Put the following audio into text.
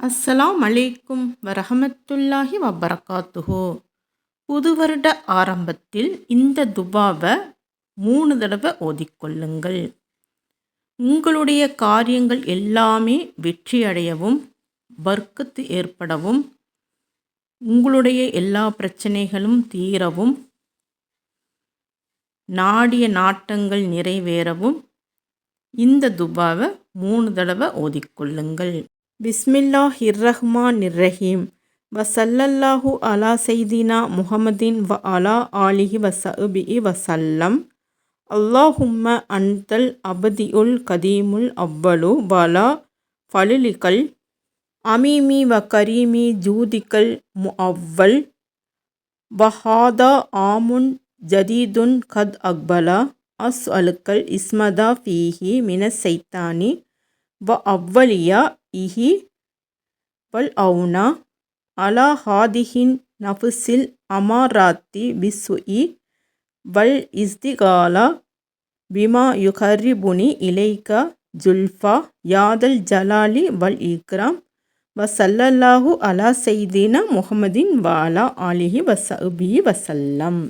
அஸ்ஸலாம் அலைக்கும் வரஹமத்துல்லாஹி வபரகாத்துஹு. புது வருட ஆரம்பத்தில் இந்த துபாவை 3 தடவை ஓதிக்கொள்ளுங்கள். உங்களுடைய காரியங்கள் எல்லாமே வெற்றியடையவும் பர்க்கத்து ஏற்படவும் உங்களுடைய எல்லா பிரச்சனைகளும் தீரவும் நாடிய நாட்டங்கள் நிறைவேறவும் இந்த துபாவை 3 தடவை ஓதிக்கொள்ளுங்கள். பிஸ்மில்லாஹிர்ரஹ்மானிர்ரஹீம். வசல்லல்லாஹு அலா செய்தினா முஹம்மதின் வ அலா ஆலிஹி வசஹ்பிஹி வசல்லம். அல்லாஹும்ம அன்தல் அபதியுல் கதீமுல் அவ்வலு வலா ஃபலிலிகல் அமீமி வ கரீமி ஜூதிகல் முஅவ்வல் வஹாதா ஆமுன் ஜதீதுன் கத் அக்பலா அஸ்அலுக்கல் இஸ்மதா ஃபீஹி மினஸ் சைத்தானி வ அவ்வலியா இஹி வல் அவுனா அலா ஹாதிஹின் நஃப்ஸில் அமாராத்தி பிஸ்ஸுஇ வல் இஸ்திகாலா பிமா யுகர்ரிபுனி இலைக்க ஜுல்ஃபா யாதல் ஜலாலி வல் இக்ராம். வசல்லல்லாஹு அலா செய்தினா முஹம்மதின் வ அலா ஆலிஹி வசஹ்பிஹி வசல்லம்.